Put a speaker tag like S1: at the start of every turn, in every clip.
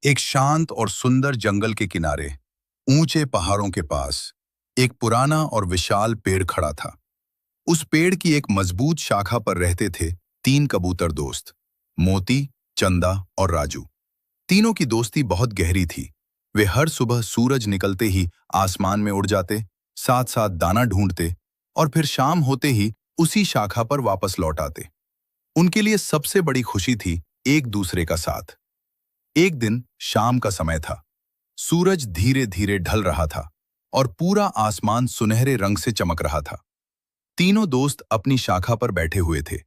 S1: एक शांत और सुंदर जंगल के किनारे ऊंचे पहाड़ों के पास एक पुराना और विशाल पेड़ खड़ा था। उस पेड़ की एक मजबूत शाखा पर रहते थे तीन कबूतर दोस्त, मोती, चंदा और राजू। तीनों की दोस्ती बहुत गहरी थी। वे हर सुबह सूरज निकलते ही आसमान में उड़ जाते, साथ साथ दाना ढूंढते और फिर शाम होते ही उसी शाखा पर वापस लौट आते। उनके लिए सबसे बड़ी खुशी थी एक दूसरे का साथ। एक दिन शाम का समय था। सूरज धीरे धीरे ढल रहा था और पूरा आसमान सुनहरे रंग से चमक रहा था। तीनों दोस्त अपनी शाखा पर बैठे हुए थे।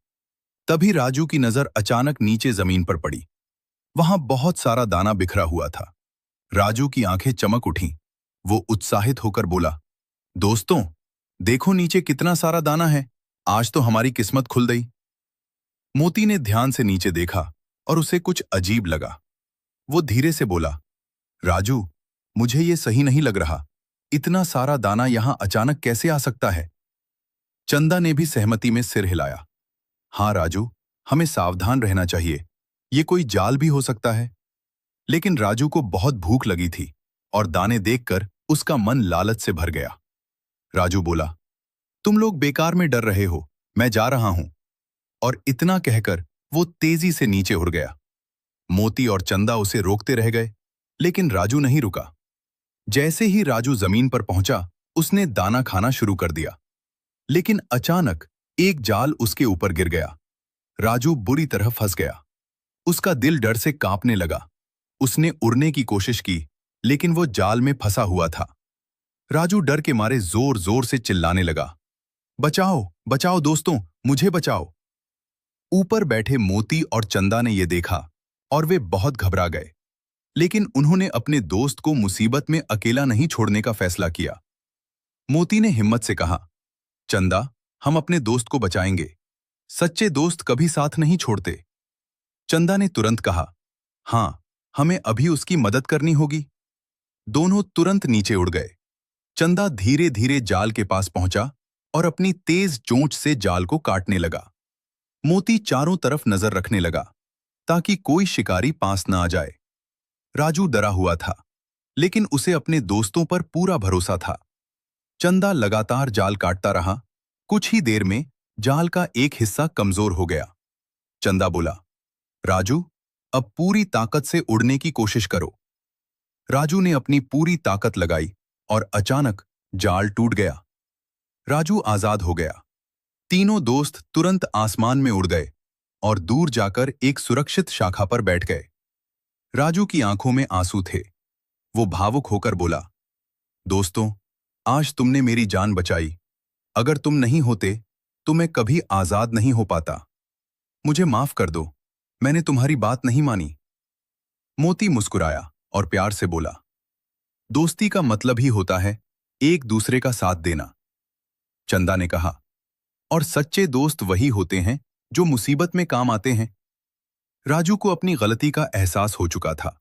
S1: तभी राजू की नजर अचानक नीचे जमीन पर पड़ी। वहां बहुत सारा दाना बिखरा हुआ था। राजू की आंखें चमक उठीं। वो उत्साहित होकर बोला, दोस्तों, देखो नीचे कितना सारा दाना है। आज तो हमारी किस्मत खुल गई। मोती ने ध्यान से नीचे देखा और उसे कुछ अजीब लगा। वो धीरे से बोला, राजू, मुझे ये सही नहीं लग रहा। इतना सारा दाना यहां अचानक कैसे आ सकता है? चंदा ने भी सहमति में सिर हिलाया। हाँ राजू, हमें सावधान रहना चाहिए। ये कोई जाल भी हो सकता है। लेकिन राजू को बहुत भूख लगी थी और दाने देखकर उसका मन लालच से भर गया। राजू बोला, तुम लोग बेकार में डर रहे हो, मैं जा रहा हूं। और इतना कहकर वो तेजी से नीचे उड़ गया। मोती और चंदा उसे रोकते रह गए, लेकिन राजू नहीं रुका। जैसे ही राजू जमीन पर पहुंचा, उसने दाना खाना शुरू कर दिया। लेकिन अचानक एक जाल उसके ऊपर गिर गया। राजू बुरी तरह फंस गया। उसका दिल डर से कांपने लगा। उसने उड़ने की कोशिश की, लेकिन वो जाल में फंसा हुआ था। राजू डर के मारे जोर जोर से चिल्लाने लगा, बचाओ बचाओ दोस्तों, मुझे बचाओ। ऊपर बैठे मोती और चंदा ने यह देखा और वे बहुत घबरा गए। लेकिन उन्होंने अपने दोस्त को मुसीबत में अकेला नहीं छोड़ने का फैसला किया। मोती ने हिम्मत से कहा, चंदा, हम अपने दोस्त को बचाएंगे। सच्चे दोस्त कभी साथ नहीं छोड़ते। चंदा ने तुरंत कहा, हाँ, हमें अभी उसकी मदद करनी होगी। दोनों तुरंत नीचे उड़ गए। चंदा धीरे धीरे जाल के पास पहुंचा और अपनी तेज चोंच से जाल को काटने लगा। मोती चारों तरफ नजर रखने लगा ताकि कोई शिकारी पास न आ जाए। राजू डरा हुआ था, लेकिन उसे अपने दोस्तों पर पूरा भरोसा था। चंदा लगातार जाल काटता रहा। कुछ ही देर में जाल का एक हिस्सा कमजोर हो गया। चंदा बोला, राजू, अब पूरी ताकत से उड़ने की कोशिश करो। राजू ने अपनी पूरी ताकत लगाई और अचानक जाल टूट गया। राजू आजाद हो गया। तीनों दोस्त तुरंत आसमान में उड़ गए और दूर जाकर एक सुरक्षित शाखा पर बैठ गए। राजू की आंखों में आंसू थे। वो भावुक होकर बोला, दोस्तों, आज तुमने मेरी जान बचाई। अगर तुम नहीं होते तो मैं कभी आजाद नहीं हो पाता। मुझे माफ कर दो, मैंने तुम्हारी बात नहीं मानी। मोती मुस्कुराया और प्यार से बोला, दोस्ती का मतलब ही होता है एक दूसरे का साथ देना। चंदा ने कहा, और सच्चे दोस्त वही होते हैं जो मुसीबत में काम आते हैं। राजू को अपनी गलती का एहसास हो चुका था।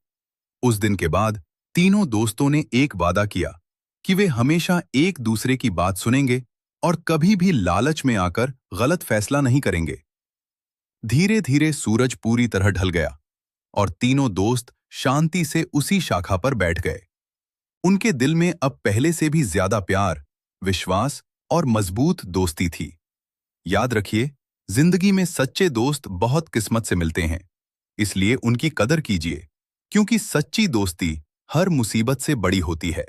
S1: उस दिन के बाद तीनों दोस्तों ने एक वादा किया कि वे हमेशा एक दूसरे की बात सुनेंगे और कभी भी लालच में आकर गलत फैसला नहीं करेंगे। धीरे धीरे सूरज पूरी तरह ढल गया और तीनों दोस्त शांति से उसी शाखा पर बैठ गए। उनके दिल में अब पहले से भी ज्यादा प्यार, विश्वास और मजबूत दोस्ती थी। याद रखिए, जिंदगी में सच्चे दोस्त बहुत किस्मत से मिलते हैं, इसलिए उनकी कदर कीजिए, क्योंकि सच्ची दोस्ती हर मुसीबत से बड़ी होती है।